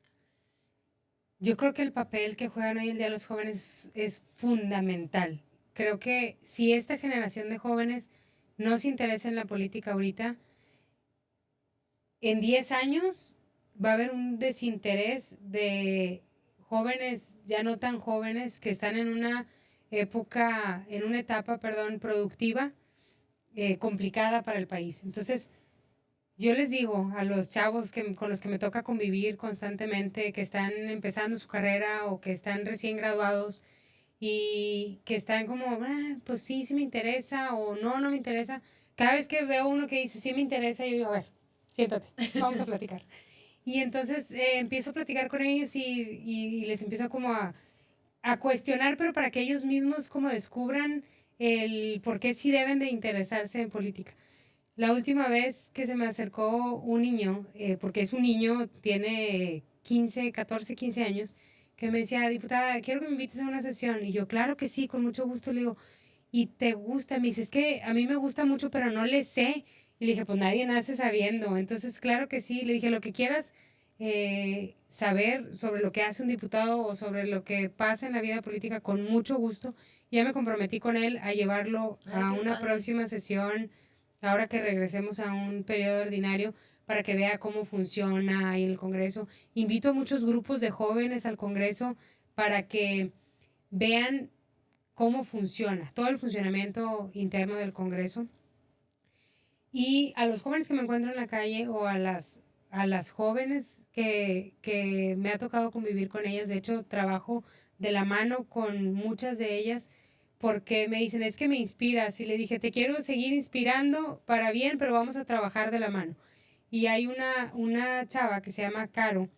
Yo creo que el papel que juegan hoy en día los jóvenes es fundamental. Creo que si esta generación de jóvenes no se interesa en la política ahorita, en 10 años va a haber un desinterés de jóvenes, ya no tan jóvenes, que están en una etapa, perdón, productiva, complicada para el país. Entonces, yo les digo a los chavos con los que me toca convivir constantemente, que están empezando su carrera o que están recién graduados y que están como, pues sí, sí me interesa o no, no me interesa. Cada vez que veo uno que dice, sí me interesa, yo digo, a ver, siéntate, vamos a platicar. Y entonces empiezo a platicar con ellos y les empiezo como a cuestionar, pero para que ellos mismos como descubran el por qué sí deben de interesarse en política. La última vez que se me acercó un niño, porque es un niño, tiene 15 años, que me decía, diputada, quiero que me invites a una sesión. Y yo, claro que sí, con mucho gusto. Le digo, ¿y te gusta? Me dice, es que a mí me gusta mucho, pero no le sé. Y le dije, pues nadie nace sabiendo. Entonces, claro que sí. Le dije, lo que quieras saber sobre lo que hace un diputado o sobre lo que pasa en la vida política, con mucho gusto. Ya me comprometí con él a llevarlo a una próxima sesión, ahora que regresemos a un periodo ordinario, para que vea cómo funciona ahí en el Congreso. Invito a muchos grupos de jóvenes al Congreso para que vean cómo funciona, todo el funcionamiento interno del Congreso. Y a los jóvenes que me encuentro en la calle o a las jóvenes que me ha tocado convivir con ellas, de hecho trabajo de la mano con muchas de ellas porque me dicen, es que me inspiras. Y le dije, te quiero seguir inspirando para bien, pero vamos a trabajar de la mano. Y hay una chava que se llama Caro,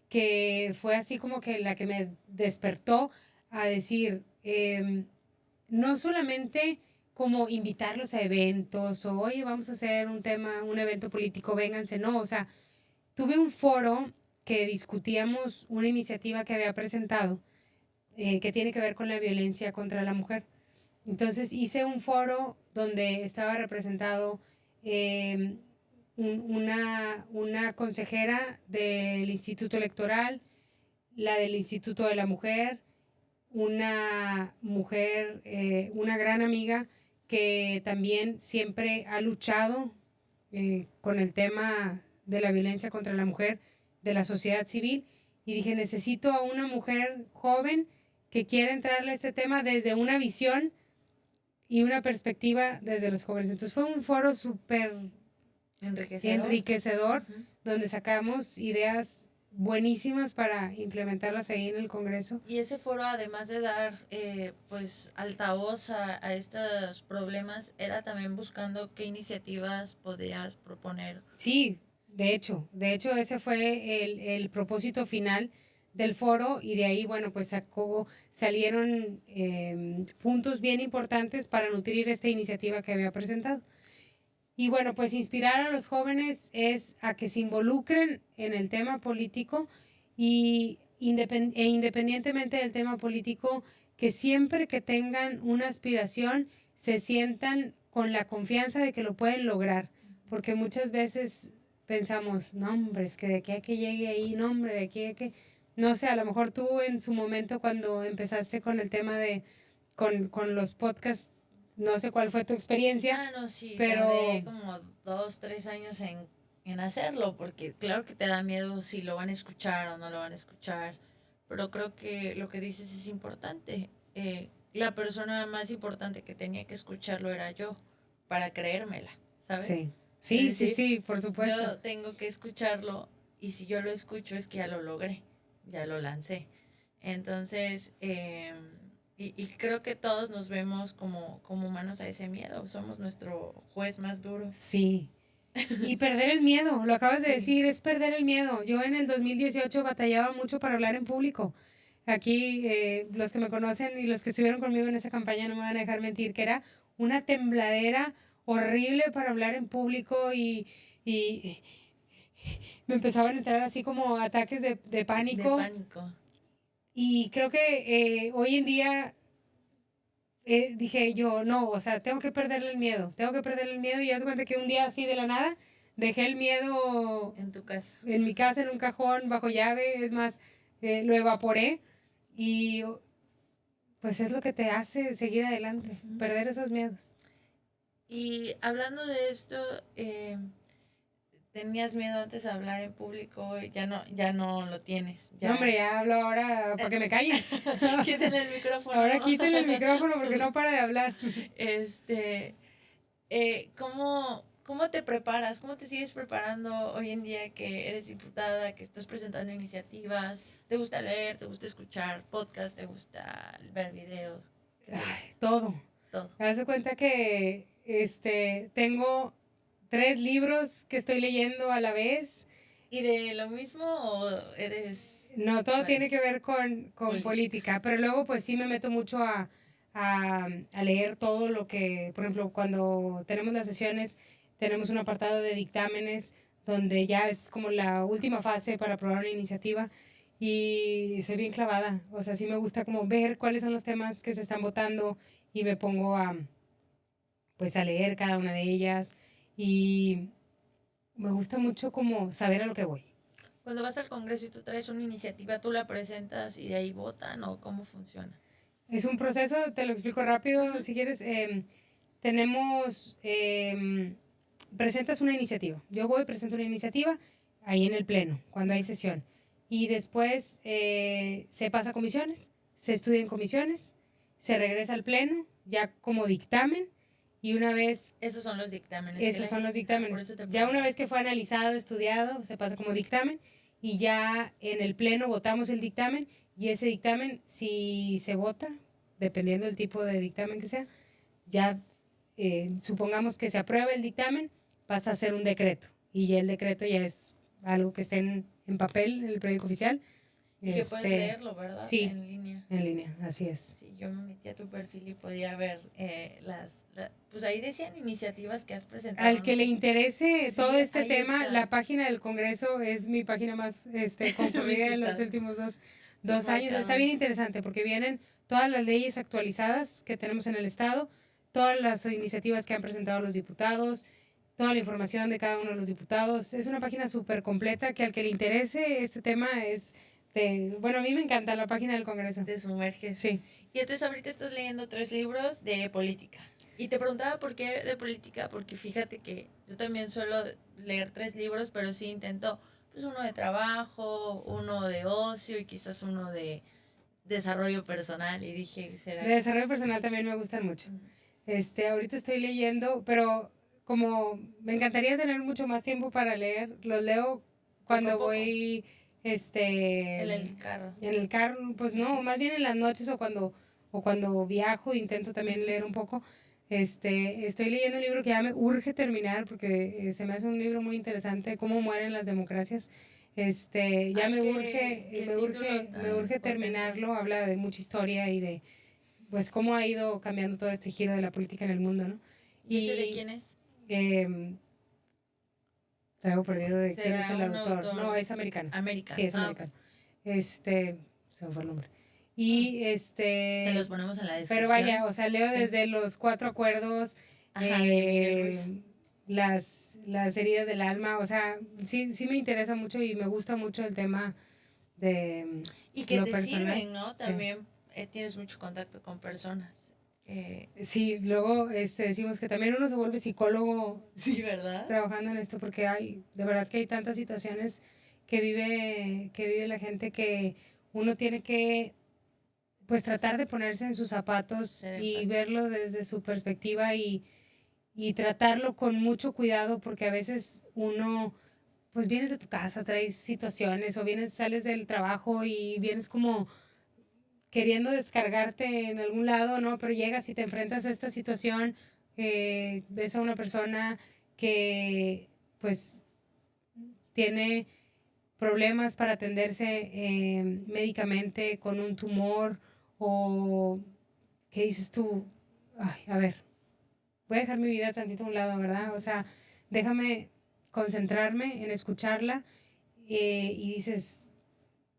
que fue así como que la que me despertó a decir, no solamente como invitarlos a eventos o, oye, vamos a hacer un evento político, vénganse, no, o sea, tuve un foro que discutíamos una iniciativa que había presentado que tiene que ver con la violencia contra la mujer. Entonces hice un foro donde estaba representado eh, una consejera del Instituto Electoral, la del Instituto de la Mujer, una mujer, una gran amiga que también siempre ha luchado con el tema de la violencia contra la mujer de la sociedad civil. Y dije, necesito a una mujer joven que quiera entrarle a este tema desde una visión y una perspectiva desde los jóvenes. Entonces fue un foro súper enriquecedor donde sacamos ideas buenísimas para implementarlas ahí en el Congreso. Y ese foro, además de dar pues altavoz a estos problemas, era también buscando qué iniciativas podías proponer. Sí, de hecho ese fue el propósito final del foro y de ahí, bueno, pues salieron puntos bien importantes para nutrir esta iniciativa que había presentado. Y bueno, pues inspirar a los jóvenes es a que se involucren en el tema político y independientemente del tema político, que siempre que tengan una aspiración se sientan con la confianza de que lo pueden lograr. Porque muchas veces pensamos, no, hombre, es que de aquí a que llegue ahí, no, hombre, de aquí a que... No sé, a lo mejor tú en su momento cuando empezaste con el tema con los podcasts, no sé cuál fue tu experiencia. Ah, no, sí, pero tardé como 2, 3 años en hacerlo, porque claro que te da miedo si lo van a escuchar o no lo van a escuchar, pero creo que lo que dices es importante. La persona más importante que tenía que escucharlo era yo, para creérmela, ¿sabes? sí, Es sí, sí, decir, sí, por supuesto. yo tengo que escucharlo y si yo lo escucho es que ya lo logré, ya lo lancé. Entonces, y creo que todos nos vemos como humanos a ese miedo. Somos nuestro juez más duro. Sí. Y perder el miedo, lo acabas de Sí. decir, es perder el miedo. Yo en el 2018 batallaba mucho para hablar en público. Aquí los que me conocen y los que estuvieron conmigo en esa campaña no me van a dejar mentir, que era una tembladera horrible para hablar en público y me empezaban a entrar así como ataques de pánico. De pánico. Y creo que hoy en día dije yo, no, o sea, tengo que perderle el miedo y haz cuenta que un día así de la nada dejé el miedo en tu casa. En mi casa, en un cajón, bajo llave, es más, lo evaporé y pues es lo que te hace seguir adelante, perder esos miedos. Y hablando de esto, tenías miedo antes de hablar en público, ya no lo tienes. Ya. No, hombre, ya hablo ahora para que me callen. Quítenle el micrófono. Ahora quítenle el micrófono porque no para de hablar. ¿Cómo te preparas? ¿Cómo te sigues preparando hoy en día que eres diputada, que estás presentando iniciativas? ¿Te gusta leer? ¿Te gusta escuchar podcasts? ¿Te gusta ver videos? Ay, todo. Todo. Me das cuenta que tengo 3 libros que estoy leyendo a la vez. ¿Y de lo mismo o eres...? No, todo tiene que ver con política, pero luego pues sí me meto mucho a leer todo lo que, por ejemplo, cuando tenemos las sesiones, tenemos un apartado de dictámenes donde ya es como la última fase para aprobar una iniciativa y soy bien clavada, o sea, sí me gusta como ver cuáles son los temas que se están votando y me pongo pues a leer cada una de ellas y me gusta mucho como saber a lo que voy. Cuando vas al Congreso y tú traes una iniciativa, ¿tú la presentas y de ahí votan o cómo funciona? Es un proceso, te lo explico rápido si quieres. Tenemos, presentas una iniciativa. Yo voy, presento una iniciativa ahí en el pleno, cuando hay sesión. Y después se pasa a comisiones, se estudia en comisiones, se regresa al pleno ya como dictamen. Y una vez... Esos son los dictámenes. Esos son los dictámenes. Ya una vez que fue analizado, estudiado, se pasa como dictamen y ya en el pleno votamos el dictamen y ese dictamen, si se vota, dependiendo del tipo de dictamen que sea, ya supongamos que se aprueba el dictamen, pasa a ser un decreto y ya el decreto ya es algo que esté en papel, en el periódico oficial. Y que puedes leerlo, ¿verdad? Sí, en línea. En línea, así es. Sí, yo me metí a tu perfil y podía ver pues ahí decían iniciativas que has presentado. Al que le interese sí, todo este tema, está. la página del Congreso es mi página más concurrida en los últimos dos años. Está bien interesante porque vienen todas las leyes actualizadas que tenemos en el Estado, todas las iniciativas que han presentado los diputados, toda la información de cada uno de los diputados. Es una página súper completa que al que le interese este tema es... bueno, a mí me encanta la página del Congreso. Te sumerges. Sí. Y entonces ahorita estás leyendo 3 libros de política. Y te preguntaba por qué de política, porque fíjate que yo también suelo leer 3 libros, pero sí intento, pues uno de trabajo, uno de ocio y quizás uno de desarrollo personal. Y dije, ¿será? De desarrollo personal también me gustan mucho. Ahorita estoy leyendo, pero como me encantaría tener mucho más tiempo para leer, los leo cuando poco. voy en el carro. En el carro, pues no, más bien en las noches o cuando viajo intento también leer un poco. Estoy leyendo un libro que ya me urge terminar porque se me hace un libro muy interesante, Cómo mueren las democracias. Ya me urge terminarlo, habla de mucha historia y de pues cómo ha ido cambiando todo este giro de la política en el mundo, ¿no? ¿Y ese de quién es? Traigo perdido de quién es el autor. No, es americano. Sí, es americano. Se me fue el nombre. Y se los ponemos en la descripción. Pero vaya, o sea, leo desde los 4 acuerdos, de Miguel Ruiz. las heridas del alma, o sea, sí me interesa mucho y me gusta mucho el tema de y que lo te personal. Sirven, ¿no? También tienes mucho contacto con personas. Sí, luego decimos que también uno se vuelve psicólogo. Sí, ¿verdad? Trabajando en esto porque de verdad que hay tantas situaciones que vive la gente que uno tiene que pues tratar de ponerse en sus zapatos y verlo desde su perspectiva y tratarlo con mucho cuidado porque a veces uno pues vienes de tu casa, traes situaciones o sales del trabajo y vienes como queriendo descargarte en algún lado, ¿no? Pero llegas y te enfrentas a esta situación, ves a una persona que pues tiene problemas para atenderse médicamente con un tumor o ¿qué dices tú? Ay, a ver, voy a dejar mi vida tantito a un lado, ¿verdad? O sea, déjame concentrarme en escucharla y dices,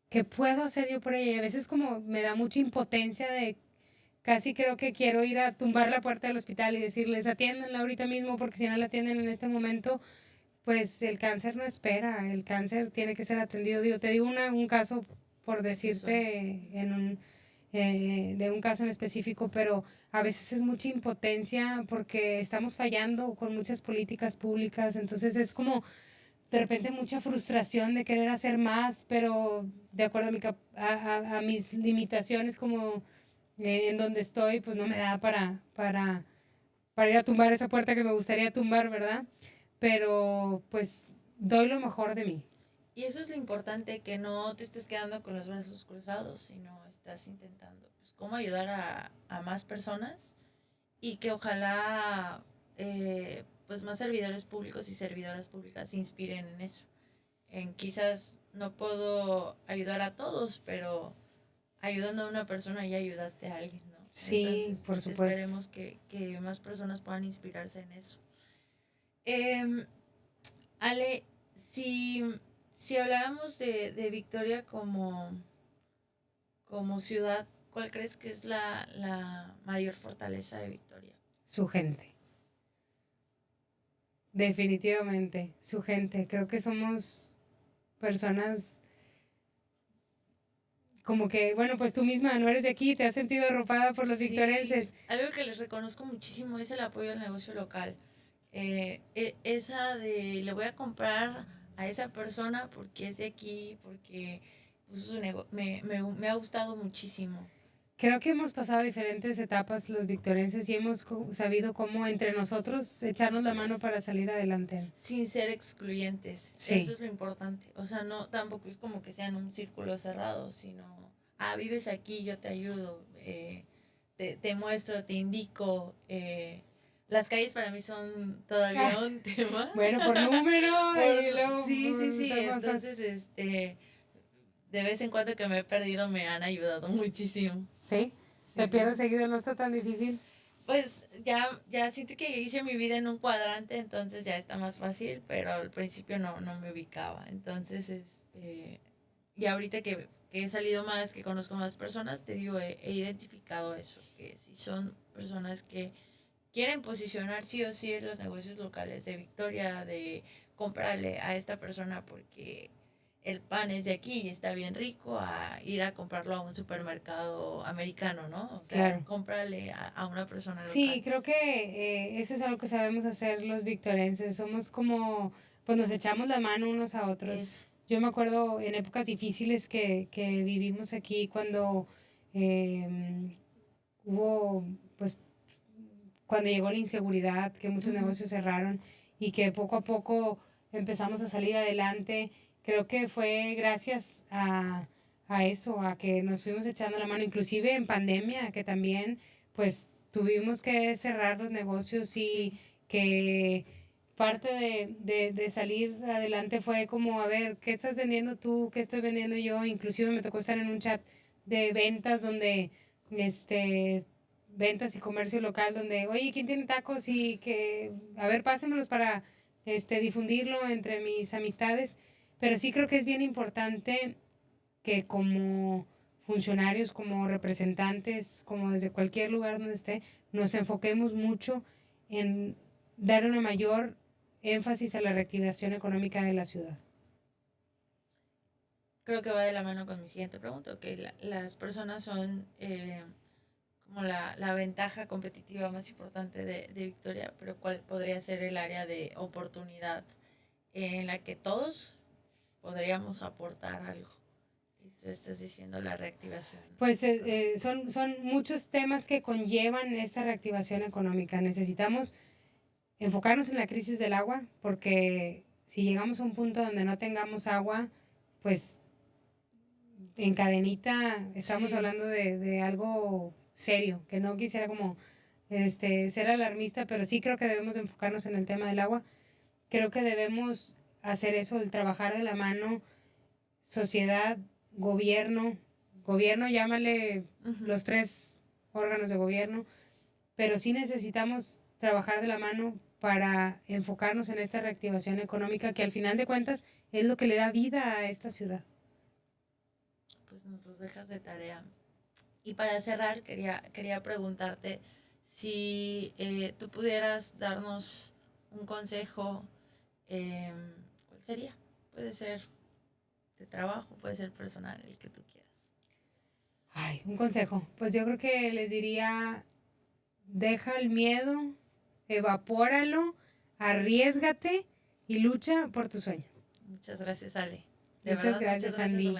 ¿qué puedo hacer yo por ella? Y a veces como me da mucha impotencia de casi creo que quiero ir a tumbar la puerta del hospital y decirles, atiéndanla ahorita mismo porque si no la atienden en este momento, pues el cáncer no espera, el cáncer tiene que ser atendido. Te digo un caso por decirte de un caso en específico, pero a veces es mucha impotencia porque estamos fallando con muchas políticas públicas, entonces es como de repente mucha frustración de querer hacer más, pero de acuerdo a mis limitaciones como en donde estoy, pues no me da para ir a tumbar esa puerta que me gustaría tumbar, ¿verdad? Pero pues doy lo mejor de mí. Y eso es lo importante, que no te estés quedando con los brazos cruzados, sino estás intentando, pues, cómo ayudar a más personas y que ojalá, pues, más servidores públicos y servidoras públicas se inspiren en eso. En quizás no puedo ayudar a todos, pero ayudando a una persona ya ayudaste a alguien, ¿no? Sí, Entonces, por supuesto. esperemos que más personas puedan inspirarse en eso. Eh, Ale, si, si habláramos de Victoria como ciudad, ¿cuál crees que es la mayor fortaleza de Victoria? Su gente. Definitivamente, su gente. Creo que somos personas como que, bueno, pues tú misma no eres de aquí, te has sentido arropada por los Sí, victorenses. algo que les reconozco muchísimo es el apoyo al negocio local. Esa de le voy a comprar a esa persona porque es de aquí, porque pues, me ha gustado muchísimo. Creo que hemos pasado diferentes etapas los victorenses y hemos sabido cómo entre nosotros echarnos la mano para salir adelante. Sin ser excluyentes, eso Sí, es lo importante. O sea, no, tampoco es como que sean un círculo cerrado, sino, vives aquí, yo te ayudo, te muestro, te indico. Las calles para mí son todavía un tema. bueno, por número y luego Sí, sí, por sí. temas fácil. Entonces, de vez en cuando que me he perdido me han ayudado muchísimo. Sí, Sí, te sí. pierdes seguido, no está tan difícil. Pues ya siento que hice mi vida en un cuadrante, entonces ya está más fácil, pero al principio no me ubicaba. Entonces, y ahorita que he salido más, que conozco más personas, te digo, he identificado eso, que si son personas que quieren posicionar sí o sí los negocios locales de Victoria, de comprarle a esta persona porque el pan es de aquí y está bien rico, a ir a comprarlo a un supermercado americano, ¿no? O sea, Claro. cómprale a una persona Sí, local. creo que eso es algo que sabemos hacer los victorenses. Somos como, pues nos echamos la mano unos a otros. Eso. Yo me acuerdo en épocas difíciles que vivimos aquí cuando eh, hubo, pues cuando llegó la inseguridad, que muchos Ujú. negocios cerraron y que poco a poco empezamos a salir adelante. Creo que fue gracias a eso, a que nos fuimos echando la mano, inclusive en pandemia, que también pues tuvimos que cerrar los negocios y Sí. que parte de salir adelante fue como, a ver, ¿qué estás vendiendo tú? ¿Qué estoy vendiendo yo? Inclusive me tocó estar en un chat de ventas donde este ventas y comercio local donde, oye, ¿quién tiene tacos? Y que, a ver, pásenmelos para difundirlo entre mis amistades. Pero sí creo que es bien importante que como funcionarios, como representantes, como desde cualquier lugar donde esté, nos enfoquemos mucho en dar una mayor énfasis a la reactivación económica de la ciudad. Creo que va de la mano con mi siguiente pregunta, que las personas son como la ventaja competitiva más importante de Victoria, pero ¿cuál podría ser el área de oportunidad en la que todos podríamos aportar algo? Y tú estás diciendo la reactivación. Pues son muchos temas que conllevan esta reactivación económica. Necesitamos enfocarnos en la crisis del agua, porque si llegamos a un punto donde no tengamos agua, pues en cadenita estamos Sí, hablando de algo serio, que no quisiera como ser alarmista, pero sí creo que debemos de enfocarnos en el tema del agua. Creo que debemos hacer eso, el trabajar de la mano, sociedad, gobierno, gobierno, llámale ujú, los tres órganos de gobierno, pero sí necesitamos trabajar de la mano para enfocarnos en esta reactivación económica que al final de cuentas es lo que le da vida a esta ciudad. pues nos los dejas de tarea. Y para cerrar, quería preguntarte si tú pudieras darnos un consejo, eh, ¿cuál sería? Puede ser de trabajo, puede ser personal, el que tú quieras. Ay, un consejo. Pues yo creo que les diría, deja el miedo, evapóralo, arriesgate y lucha por tu sueño. Muchas gracias, Ale. Muchas gracias, Andy.